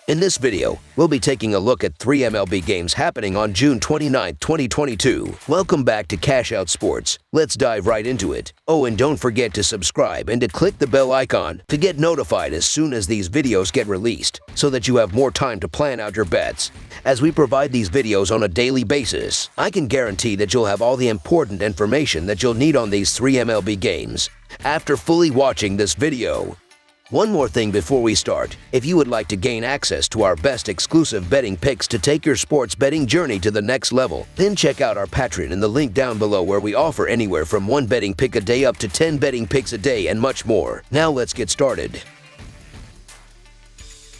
In this video, we'll be taking a look at 3 MLB games happening on June 29, 2022. Welcome back to Cash Out Sports. Let's dive right into it. Oh, and don't forget to subscribe and to click the bell icon to get notified as soon as these videos get released, so that you have more time to plan out your bets. As we provide these videos on a daily basis, I can guarantee that you'll have all the important information that you'll need on these 3 MLB games after fully watching this video. One more thing before we start. If you would like to gain access to our best exclusive betting picks to take your sports betting journey to the next level, then check out our Patreon in the link down below, where we offer anywhere from 1 betting pick a day up to 10 betting picks a day and much more. Now let's get started.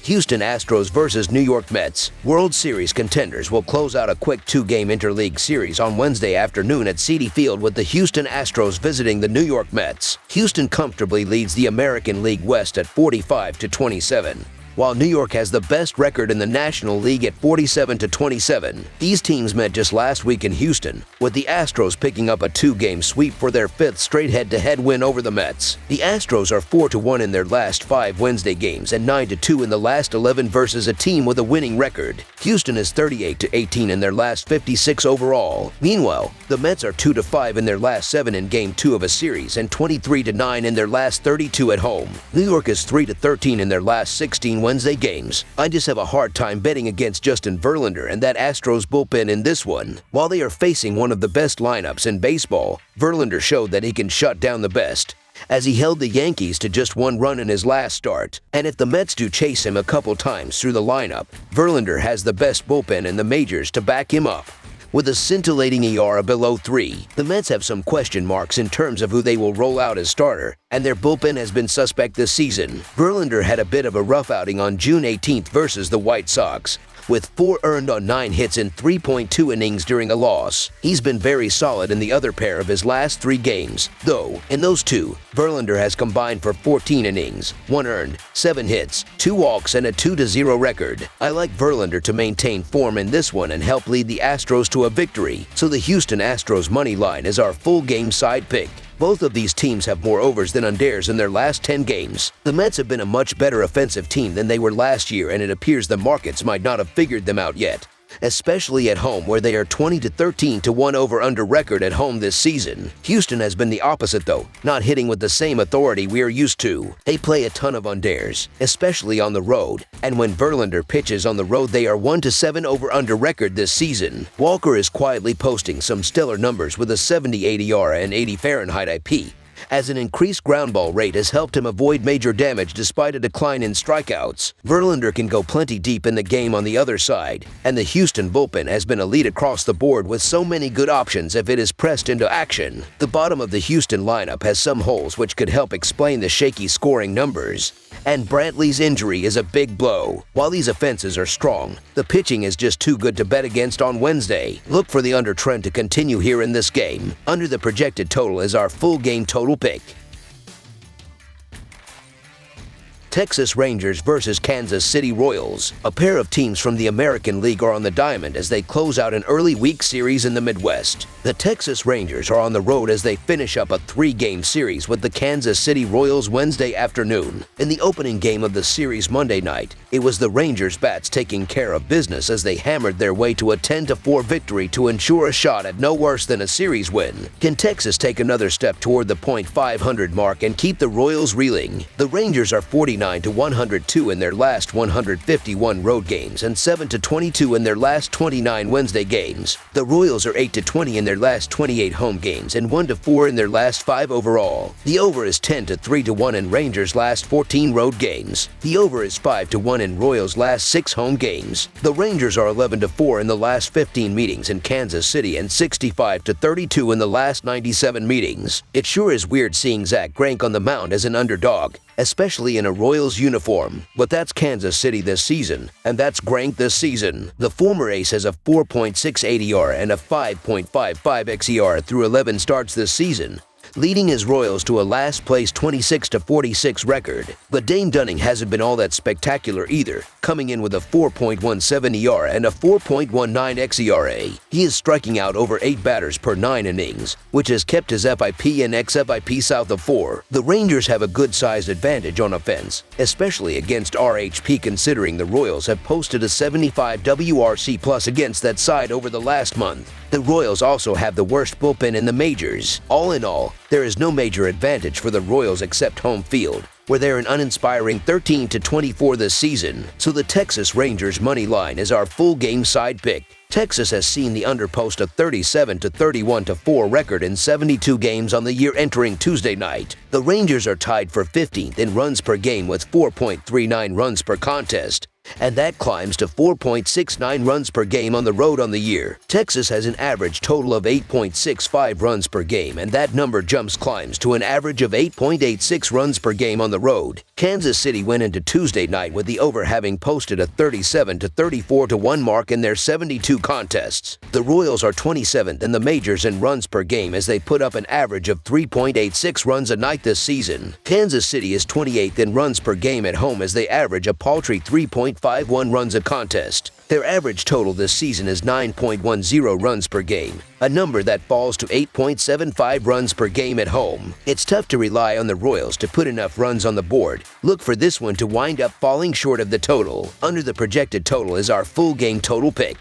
Houston Astros vs. New York Mets. World Series contenders will close out a quick 2-game interleague series on Wednesday afternoon at Citi Field, with the Houston Astros visiting the New York Mets. Houston comfortably leads the American League West at 45-27. While New York has the best record in the National League at 47-27. These teams met just last week in Houston, with the Astros picking up a 2-game sweep for their 5th straight head-to-head win over the Mets. The Astros are 4-1 in their last 5 Wednesday games and 9-2 in the last 11 versus a team with a winning record. Houston is 38-18 in their last 56 overall. Meanwhile, the Mets are 2-5 in their last 7 in Game 2 of a series and 23-9 in their last 32 at home. New York is 3-13 in their last 16 Wednesday games. I just have a hard time betting against Justin Verlander and that Astros bullpen in this one. While they are facing one of the best lineups in baseball, Verlander showed that he can shut down the best, as he held the Yankees to just 1 run in his last start. And if the Mets do chase him a couple times through the lineup, Verlander has the best bullpen in the majors to back him up. With a scintillating ERA below 3, the Mets have some question marks in terms of who they will roll out as starter, and their bullpen has been suspect this season. Verlander had a bit of a rough outing on June 18th versus the White Sox, with 4 earned on 9 hits in 3.2 innings during a loss. He's been very solid in the other pair of his last 3 games, though in those 2, Verlander has combined for 14 innings, 1 earned, 7 hits, 2 walks, and a 2-0 record. I like Verlander to maintain form in this one and help lead the Astros to a victory, so the Houston Astros money line is our full game side pick. Both of these teams have more overs than unders in their last 10 games. The Mets have been a much better offensive team than they were last year, and it appears the markets might not have figured them out yet, especially at home, where they are 20-13 to 1 over-under record at home this season. Houston has been the opposite though, not hitting with the same authority we are used to. They play a ton of unders, especially on the road, and when Verlander pitches on the road, they are 1-7 over-under record this season. Walker is quietly posting some stellar numbers with a 78 ERA and 80 Fahrenheit IP, as an increased ground ball rate has helped him avoid major damage despite a decline in strikeouts. Verlander can go plenty deep in the game on the other side, and the Houston bullpen has been elite across the board with so many good options if it is pressed into action. The bottom of the Houston lineup has some holes which could help explain the shaky scoring numbers, and Brantley's injury is a big blow. While these offenses are strong, the pitching is just too good to bet against on Wednesday. Look for the under trend to continue here in this game. Under the projected total is our full game total pick. Texas Rangers vs. Kansas City Royals. A pair of teams from the American League are on the diamond as they close out an early week series in the Midwest. The Texas Rangers are on the road as they finish up a 3-game series with the Kansas City Royals Wednesday afternoon. In the opening game of the series Monday night, it was the Rangers bats taking care of business as they hammered their way to a 10-4 victory to ensure a shot at no worse than a series win. Can Texas take another step toward the .500 mark and keep the Royals reeling? The Rangers are 49-102 in their last 151 road games and 7-22 in their last 29 Wednesday games. The Royals are 8-20 in their last 28 home games and 1-4 in their last 5 overall. The over is 10-3-1 in Rangers' last 14 road games. The over is 5-1 in Royals' last 6 home games. The Rangers are 11-4 in the last 15 meetings in Kansas City and 65-32 in the last 97 meetings. It sure is weird seeing Zach Greinke on the mound as an underdog, especially in a Royals uniform. But that's Kansas City this season, and that's Greinke this season. The former ace has a 4.68 ERA and a 5.55 xERA through 11 starts this season, leading his Royals to a last-place 26-46 record. But Dane Dunning hasn't been all that spectacular either, coming in with a 4.17 ERA and a 4.19 xERA. He is striking out over 8 batters per 9 innings, which has kept his FIP and xFIP south of 4. The Rangers have a good-sized advantage on offense, especially against RHP, considering the Royals have posted a 75 WRC plus against that side over the last month. The Royals also have the worst bullpen in the majors. All in all, there is no major advantage for the Royals except home field, where they're an uninspiring 13-24 this season. So the Texas Rangers money line is our full game side pick. Texas has seen the under post a 37-31-4 record in 72 games on the year entering Tuesday night. The Rangers are tied for 15th in runs per game with 4.39 runs per contest, and that climbs to 4.69 runs per game on the road on the year. Texas has an average total of 8.65 runs per game, and that number climbs to an average of 8.86 runs per game on the road. Kansas City went into Tuesday night with the over having posted a 37-34-1 mark in their 72 contests. The Royals are 27th in the majors in runs per game as they put up an average of 3.86 runs a night this season. Kansas City is 28th in runs per game at home as they average a paltry 3.51 runs a contest. Their average total this season is 9.10 runs per game, a number that falls to 8.75 runs per game at home. It's tough to rely on the Royals to put enough runs on the board. Look for this one to wind up falling short of the total. Under the projected total is our full game total pick.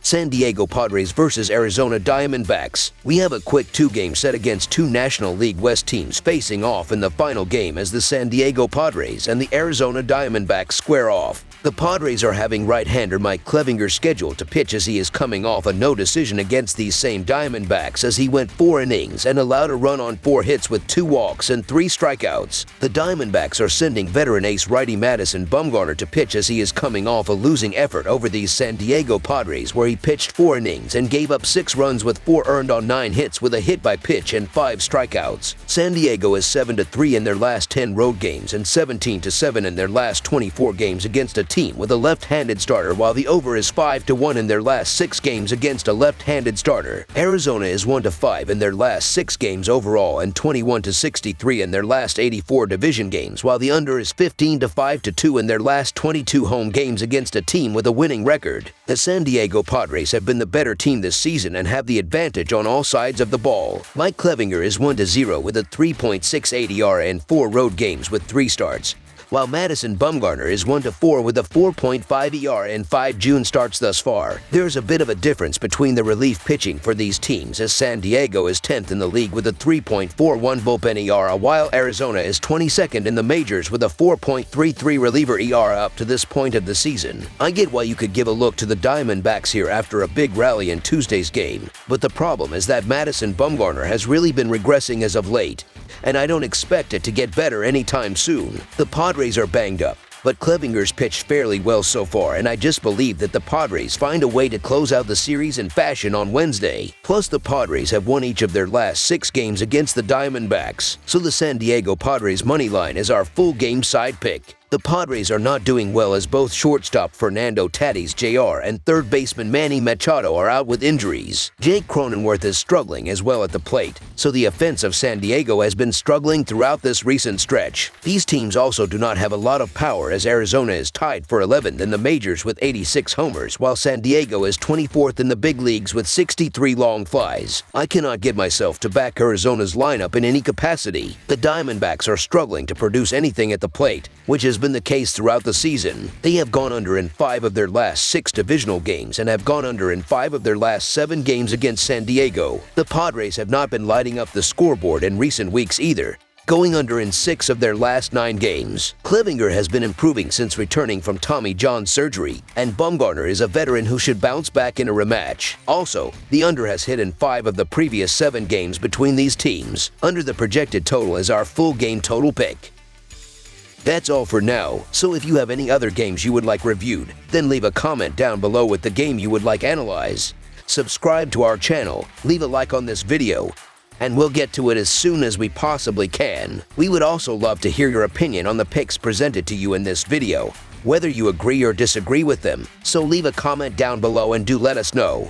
San Diego Padres versus Arizona Diamondbacks. We have a quick 2-game set against 2 National League West teams facing off in the final game as the San Diego Padres and the Arizona Diamondbacks square off. The Padres are having right-hander Mike Clevinger scheduled to pitch as he is coming off a no decision against these same Diamondbacks as he went 4 innings and allowed a run on 4 hits with 2 walks and 3 strikeouts. The Diamondbacks are sending veteran ace righty Madison Bumgarner to pitch as he is coming off a losing effort over these San Diego Padres, where he pitched 4 innings and gave up 6 runs with 4 earned on 9 hits with a hit by pitch and 5 strikeouts. San Diego is 7-3 in their last 10 road games and 17-7 in their last 24 games against a team with a left-handed starter, while the over is 5-1 in their last 6 games against a left-handed starter. Arizona is 1-5 in their last 6 games overall and 21-63 in their last 84 division games, while the under is 15-5-2 in their last 22 home games against a team with a winning record. The San Diego Padres have been the better team this season and have the advantage on all sides of the ball. Mike Clevinger is 1-0 with a 3.68 ERA in 4 road games with 3 starts, while Madison Bumgarner is 1-4 with a 4.5 ERA in 5 June starts thus far. There's a bit of a difference between the relief pitching for these teams, as San Diego is 10th in the league with a 3.41 bullpen ERA, while Arizona is 22nd in the majors with a 4.33 reliever ERA up to this point of the season. I get why you could give a look to the Diamondbacks here after a big rally in Tuesday's game, but the problem is that Madison Bumgarner has really been regressing as of late, and I don't expect it to get better anytime soon. The Padres are banged up, but Clevinger's pitched fairly well so far, and I just believe that the Padres find a way to close out the series in fashion on Wednesday. Plus, the Padres have won each of their last 6 games against the Diamondbacks, so the San Diego Padres money line is our full game side pick. The Padres are not doing well as both shortstop Fernando Tatis Jr. and third baseman Manny Machado are out with injuries. Jake Cronenworth is struggling as well at the plate, so the offense of San Diego has been struggling throughout this recent stretch. These teams also do not have a lot of power, as Arizona is tied for 11th in the majors with 86 homers, while San Diego is 24th in the big leagues with 63 long flies. I cannot get myself to back Arizona's lineup in any capacity. The Diamondbacks are struggling to produce anything at the plate, which has been the case throughout the season. They have gone under in 5 of their last 6 divisional games and have gone under in 5 of their last 7 games against San Diego. The Padres have not been lighting up the scoreboard in recent weeks either, going under in 6 of their last 9 games. Clevinger has been improving since returning from Tommy John surgery, and Bumgarner is a veteran who should bounce back in a rematch. Also, the under has hit in 5 of the previous 7 games between these teams. Under the projected total is our full game total pick. That's all for now, so if you have any other games you would like reviewed, then leave a comment down below with the game you would like analyzed. Subscribe to our channel, leave a like on this video, and we'll get to it as soon as we possibly can. We would also love to hear your opinion on the picks presented to you in this video, whether you agree or disagree with them, so leave a comment down below and do let us know.